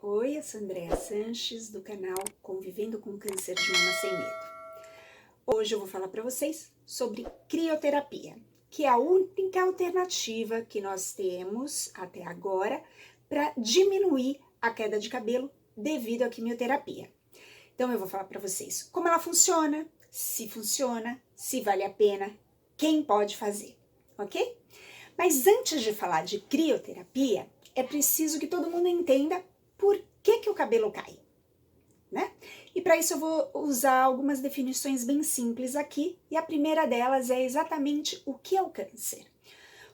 Oi, eu sou Andréa Sanches, do canal Convivendo com Câncer de Mama Sem Medo. Hoje eu vou falar para vocês sobre crioterapia, que é a única alternativa que nós temos até agora para diminuir a queda de cabelo devido à quimioterapia. Então eu vou falar para vocês como ela funciona, se vale a pena, quem pode fazer, ok? Mas antes de falar de crioterapia, é preciso que todo mundo entenda por que o cabelo cai, né? E para isso eu vou usar algumas definições bem simples aqui, e a primeira delas é exatamente o que é o câncer.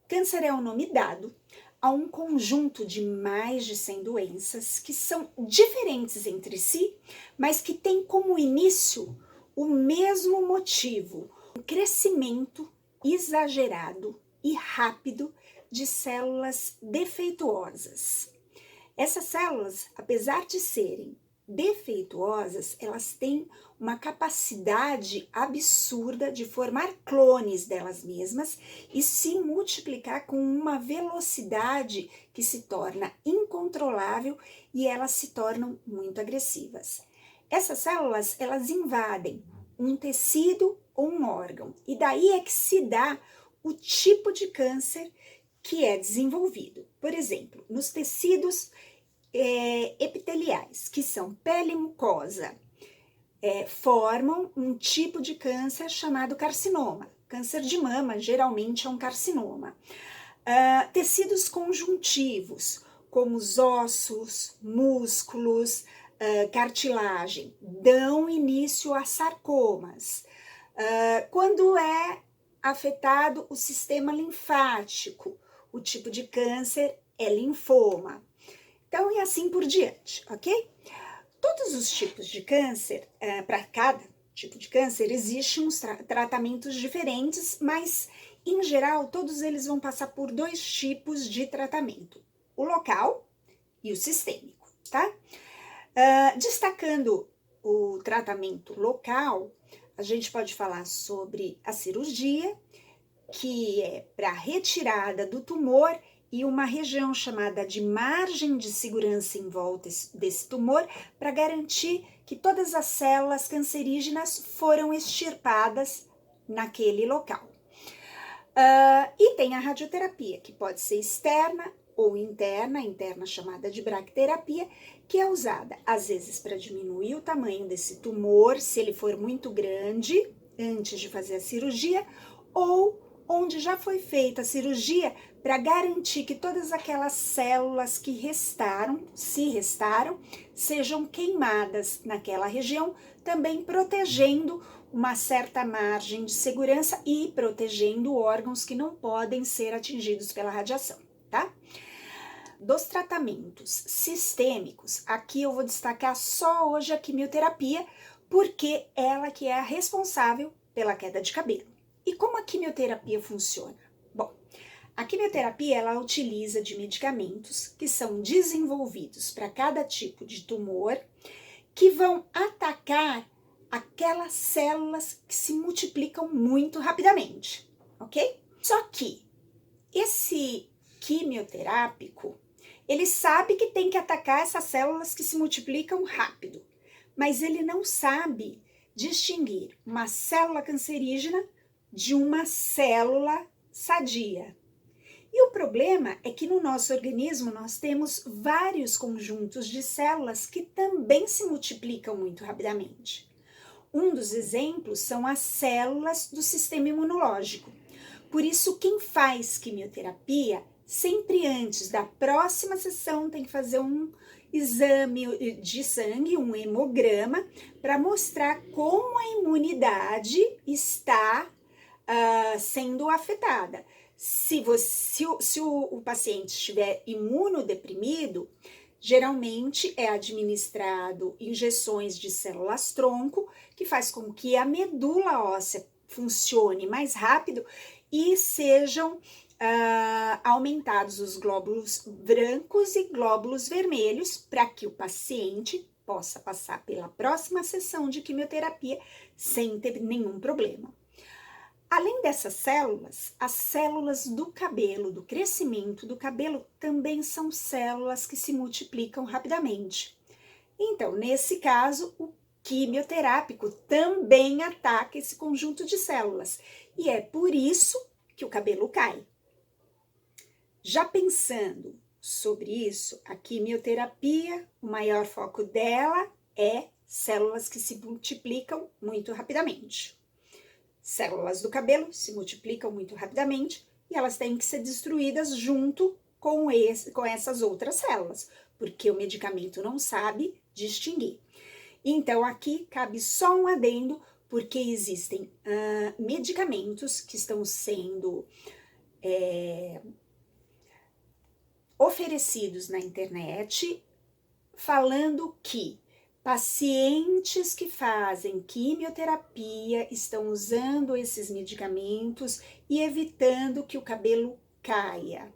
O câncer é o nome dado a um conjunto de mais de 100 doenças que são diferentes entre si, mas que têm como início o mesmo motivo, o crescimento exagerado e rápido de células defeituosas. Essas células, apesar de serem defeituosas, elas têm uma capacidade absurda de formar clones delas mesmas e se multiplicar com uma velocidade que se torna incontrolável e elas se tornam muito agressivas. Essas células, elas invadem um tecido ou um órgão e daí é que se dá o tipo de câncer que é desenvolvido. Por exemplo, nos tecidos epiteliais, que são pele e mucosa, formam um tipo de câncer chamado carcinoma. Câncer de mama geralmente é um carcinoma. Tecidos conjuntivos, como os ossos, músculos, cartilagem, dão início a sarcomas. Quando é afetado o sistema linfático, o tipo de câncer é linfoma. Então, e assim por diante, ok? Todos os tipos de câncer, para cada tipo de câncer, existem uns tratamentos diferentes, mas, em geral, todos eles vão passar por dois tipos de tratamento: o local e o sistêmico, tá? Destacando o tratamento local, a gente pode falar sobre a cirurgia, que é para retirada do tumor e uma região chamada de margem de segurança em volta desse tumor para garantir que todas as células cancerígenas foram extirpadas naquele local. E tem a radioterapia, que pode ser externa ou interna chamada de bracterapia, que é usada às vezes para diminuir o tamanho desse tumor, se ele for muito grande, antes de fazer a cirurgia, ou onde já foi feita a cirurgia para garantir que todas aquelas células que restaram, sejam queimadas naquela região, também protegendo uma certa margem de segurança e protegendo órgãos que não podem ser atingidos pela radiação, tá? Dos tratamentos sistêmicos, aqui eu vou destacar só hoje a quimioterapia, porque ela que é a responsável pela queda de cabelo. E como a quimioterapia funciona? Bom, a quimioterapia ela utiliza de medicamentos que são desenvolvidos para cada tipo de tumor, que vão atacar aquelas células que se multiplicam muito rapidamente, ok? Só que esse quimioterápico, ele sabe que tem que atacar essas células que se multiplicam rápido, mas ele não sabe distinguir uma célula cancerígena de uma célula sadia. E o problema é que no nosso organismo nós temos vários conjuntos de células que também se multiplicam muito rapidamente. Um dos exemplos são as células do sistema imunológico. Por isso, quem faz quimioterapia, sempre antes da próxima sessão, tem que fazer um exame de sangue, um hemograma, para mostrar como a imunidade está sendo afetada. Se o paciente estiver imunodeprimido, geralmente é administrado injeções de células-tronco, que faz com que a medula óssea funcione mais rápido e sejam aumentados os glóbulos brancos e glóbulos vermelhos para que o paciente possa passar pela próxima sessão de quimioterapia sem ter nenhum problema. Além dessas células, as células do cabelo, do crescimento do cabelo, também são células que se multiplicam rapidamente. Então, nesse caso, o quimioterápico também ataca esse conjunto de células. E é por isso que o cabelo cai. Já pensando sobre isso, a quimioterapia, o maior foco dela é células que se multiplicam muito rapidamente. Células do cabelo se multiplicam muito rapidamente e elas têm que ser destruídas junto com essas outras células, porque o medicamento não sabe distinguir. Então, aqui cabe só um adendo, porque existem medicamentos que estão sendo oferecidos na internet, falando que pacientes que fazem quimioterapia estão usando esses medicamentos e evitando que o cabelo caia.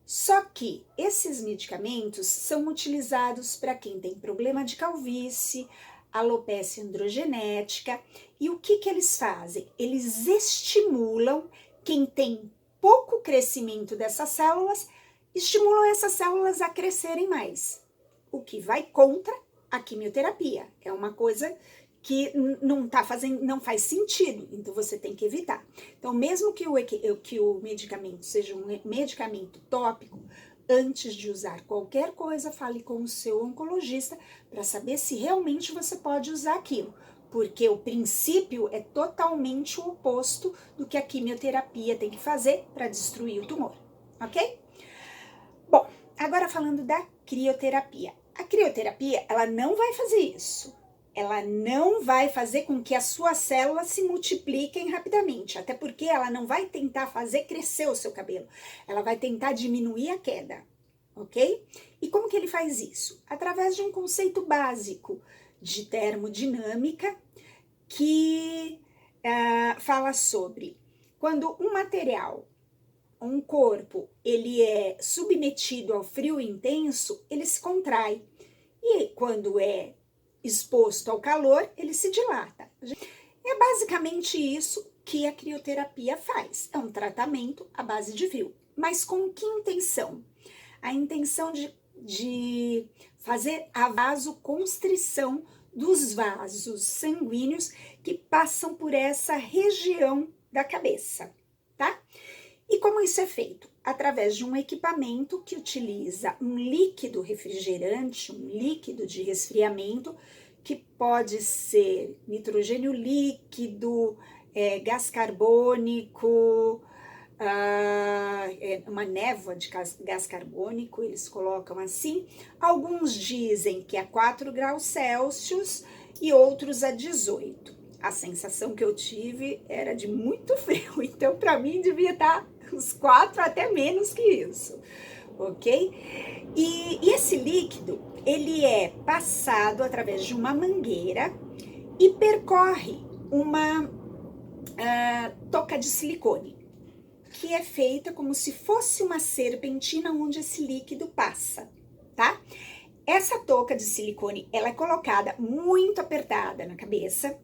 Só que esses medicamentos são utilizados para quem tem problema de calvície, alopecia androgenética, e o que eles fazem? Eles estimulam quem tem pouco crescimento dessas células, estimulam essas células a crescerem mais, o que vai contra a quimioterapia. É uma coisa que não faz sentido, então você tem que evitar. Então, mesmo que o medicamento seja um medicamento tópico, antes de usar qualquer coisa, fale com o seu oncologista para saber se realmente você pode usar aquilo, porque o princípio é totalmente o oposto do que a quimioterapia tem que fazer para destruir o tumor, ok? Bom, agora falando da crioterapia. A crioterapia, ela não vai fazer isso. Ela não vai fazer com que as suas células se multipliquem rapidamente, até porque ela não vai tentar fazer crescer o seu cabelo. Ela vai tentar diminuir a queda, ok? E como que ele faz isso? Através de um conceito básico de termodinâmica que fala sobre quando um material, um corpo, ele é submetido ao frio intenso, ele se contrai. E quando é exposto ao calor, ele se dilata. É basicamente isso que a crioterapia faz. É um tratamento à base de frio. Mas com que intenção? A intenção de fazer a vasoconstrição dos vasos sanguíneos que passam por essa região da cabeça, tá? E como isso é feito? Através de um equipamento que utiliza um líquido refrigerante, um líquido de resfriamento, que pode ser nitrogênio líquido, gás carbônico, uma névoa de gás carbônico, eles colocam assim. Alguns dizem que é a 4 graus Celsius e outros a 18. A sensação que eu tive era de muito frio, então para mim devia estar uns 4 até menos que isso, ok? E esse líquido, ele é passado através de uma mangueira e percorre uma touca de silicone, que é feita como se fosse uma serpentina onde esse líquido passa, tá? Essa touca de silicone, ela é colocada muito apertada na cabeça.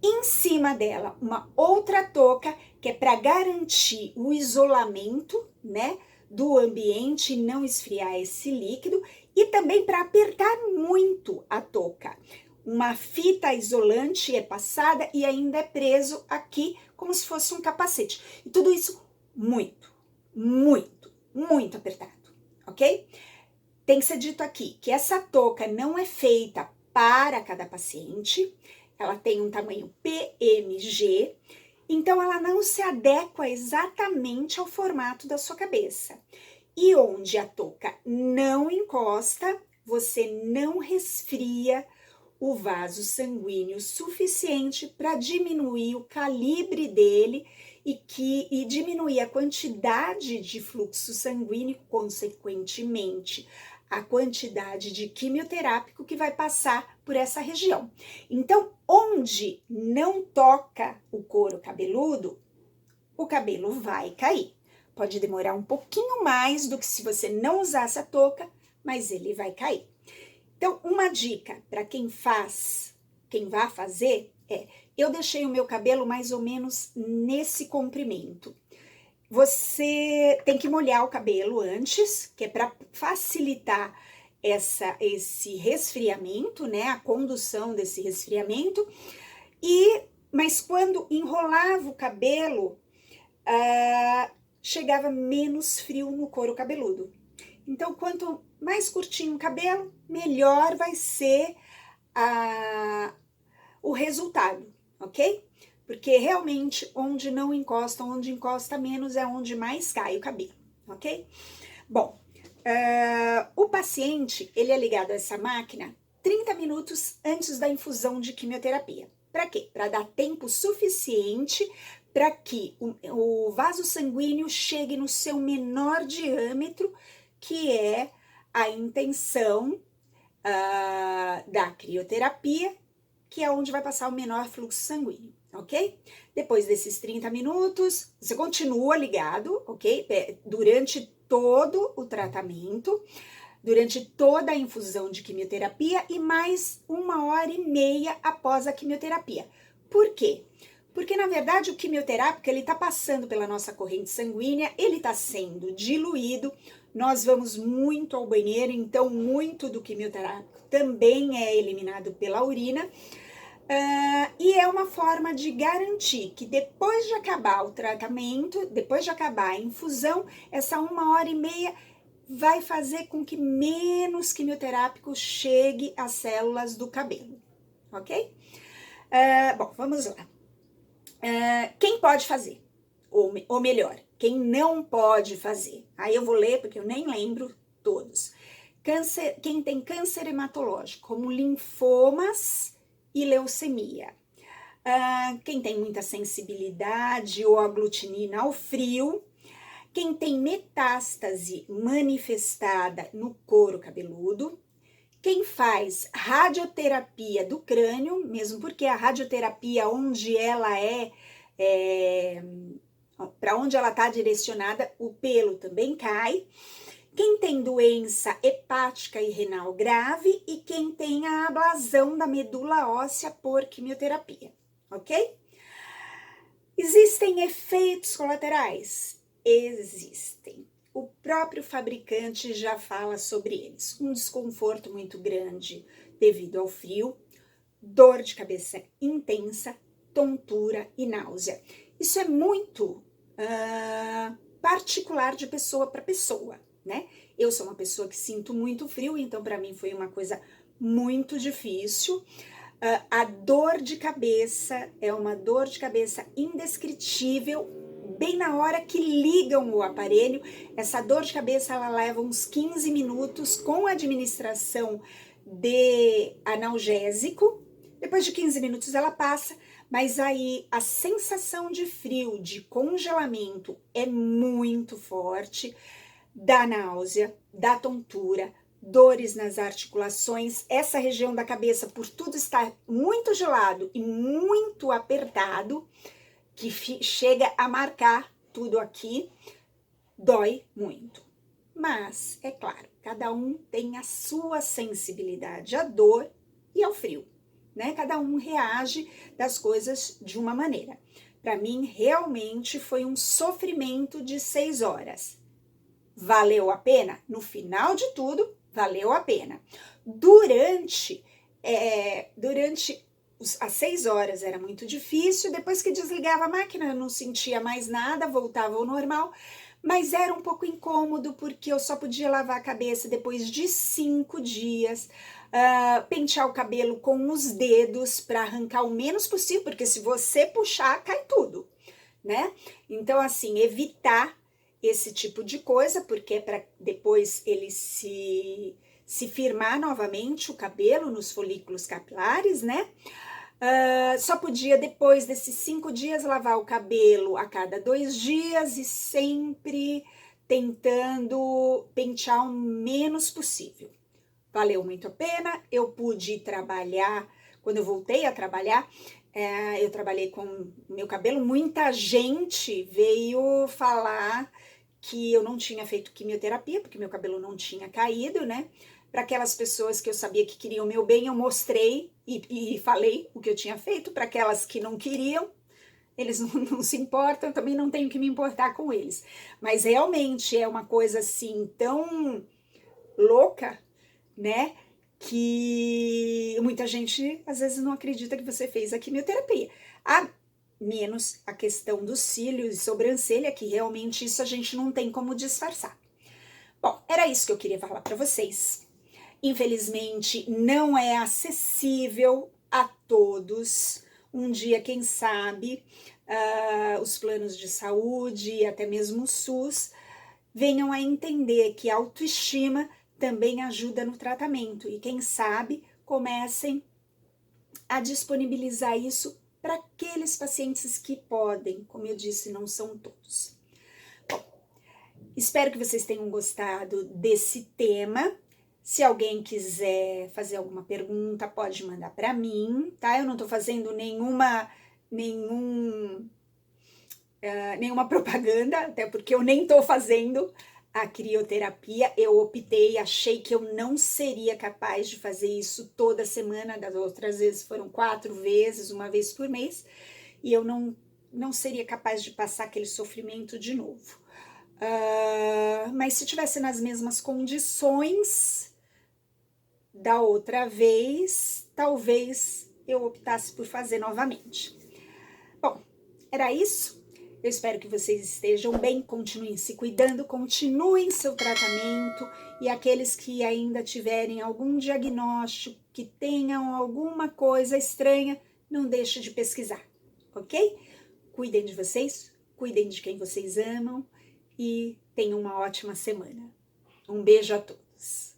Em cima dela, uma outra touca que é para garantir o isolamento, né, do ambiente e não esfriar esse líquido, e também para apertar muito a touca. Uma fita isolante é passada e ainda é preso aqui como se fosse um capacete. E tudo isso muito, muito, muito apertado, ok? Tem que ser dito aqui que essa touca não é feita para cada paciente. Ela tem um tamanho PMG, então ela não se adequa exatamente ao formato da sua cabeça. E onde a touca não encosta, você não resfria o vaso sanguíneo suficiente para diminuir o calibre dele e diminuir a quantidade de fluxo sanguíneo, consequentemente, a quantidade de quimioterápico que vai passar por essa região. Então, onde não toca o couro cabeludo, o cabelo vai cair. Pode demorar um pouquinho mais do que se você não usasse a touca, mas ele vai cair. Então, uma dica para quem vai fazer é eu deixei o meu cabelo mais ou menos nesse comprimento. Você tem que molhar o cabelo antes, que é para facilitar esse resfriamento, né? A condução desse resfriamento. Mas quando enrolava o cabelo, chegava menos frio no couro cabeludo. Então, quanto mais curtinho o cabelo, melhor vai ser o resultado, ok? Porque realmente onde não encosta, onde encosta menos é onde mais cai o cabelo, ok? Bom, o paciente, ele é ligado a essa máquina 30 minutos antes da infusão de quimioterapia. Para quê? Para dar tempo suficiente para que o vaso sanguíneo chegue no seu menor diâmetro, que é a intenção da crioterapia, que é onde vai passar o menor fluxo sanguíneo, ok? Depois desses 30 minutos, você continua ligado, ok? Durante todo o tratamento, durante toda a infusão de quimioterapia e mais 1h30 após a quimioterapia. Por quê? Porque, na verdade, o quimioterápico, ele está passando pela nossa corrente sanguínea, ele está sendo diluído, nós vamos muito ao banheiro, então muito do quimioterápico também é eliminado pela urina, e é uma forma de garantir que depois de acabar o tratamento, depois de acabar a infusão, essa 1h30 vai fazer com que menos quimioterápico chegue às células do cabelo, ok? Bom, vamos lá. Quem pode fazer? Ou melhor, quem não pode fazer? Aí eu vou ler porque eu nem lembro todos. Quem tem câncer hematológico, como linfomas e leucemia. Quem tem muita sensibilidade ou aglutinina ao frio. Quem tem metástase manifestada no couro cabeludo. Quem faz radioterapia do crânio, mesmo porque a radioterapia, onde ela para onde ela está direcionada, o pelo também cai. Quem tem doença hepática e renal grave e quem tem a ablasão da medula óssea por quimioterapia, ok? Existem efeitos colaterais? Existem. O próprio fabricante já fala sobre eles. Um desconforto muito grande devido ao frio, dor de cabeça intensa, tontura e náusea. Isso é muito particular de pessoa para pessoa, né? Eu sou uma pessoa que sinto muito frio, então para mim foi uma coisa muito difícil. A dor de cabeça é uma dor de cabeça indescritível, bem na hora que ligam o aparelho. Essa dor de cabeça ela leva uns 15 minutos com a administração de analgésico. Depois de 15 minutos ela passa, mas aí a sensação de frio, de congelamento é muito forte, dá náusea, dá tontura, dores nas articulações, essa região da cabeça, por tudo estar muito gelado e muito apertado, que chega a marcar tudo aqui, dói muito. Mas, é claro, cada um tem a sua sensibilidade à dor e ao frio, né? Cada um reage das coisas de uma maneira. Para mim, realmente foi um sofrimento de 6 horas. Valeu a pena? No final de tudo, valeu a pena. Durante as 6 horas era muito difícil, depois que desligava a máquina eu não sentia mais nada, voltava ao normal, mas era um pouco incômodo porque eu só podia lavar a cabeça depois de 5 dias, pentear o cabelo com os dedos para arrancar o menos possível, porque se você puxar, cai tudo, né? Então, assim, evitar esse tipo de coisa, porque é para depois ele se firmar novamente o cabelo nos folículos capilares, né? Só podia, depois desses 5 dias, lavar o cabelo a cada 2 dias e sempre tentando pentear o menos possível. Valeu muito a pena, eu pude trabalhar, quando eu voltei a trabalhar, eu trabalhei com meu cabelo, muita gente veio falar que eu não tinha feito quimioterapia, porque meu cabelo não tinha caído, né? Para aquelas pessoas que eu sabia que queriam o meu bem, eu mostrei e falei o que eu tinha feito. Para aquelas que não queriam, eles não se importam, eu também não tenho que me importar com eles. Mas realmente é uma coisa assim tão louca, né? Que muita gente às vezes não acredita que você fez a quimioterapia. A menos a questão dos cílios e sobrancelha, que realmente isso a gente não tem como disfarçar. Bom, era isso que eu queria falar para vocês. Infelizmente, não é acessível a todos. Um dia, quem sabe, os planos de saúde e até mesmo o SUS venham a entender que a autoestima também ajuda no tratamento e, quem sabe, comecem a disponibilizar isso para aqueles pacientes que podem, como eu disse, não são todos. Bom, espero que vocês tenham gostado desse tema. Se alguém quiser fazer alguma pergunta, pode mandar para mim, tá? Eu não estou fazendo nenhuma propaganda, até porque eu nem estou fazendo a crioterapia. Eu optei, achei que eu não seria capaz de fazer isso toda semana. Das outras vezes foram 4 vezes, uma vez por mês, e eu não seria capaz de passar aquele sofrimento de novo. Mas se tivesse nas mesmas condições da outra vez, talvez eu optasse por fazer novamente. Bom, era isso. Eu espero que vocês estejam bem, continuem se cuidando, continuem seu tratamento, e aqueles que ainda tiverem algum diagnóstico, que tenham alguma coisa estranha, não deixem de pesquisar, ok? Cuidem de vocês, cuidem de quem vocês amam e tenham uma ótima semana. Um beijo a todos.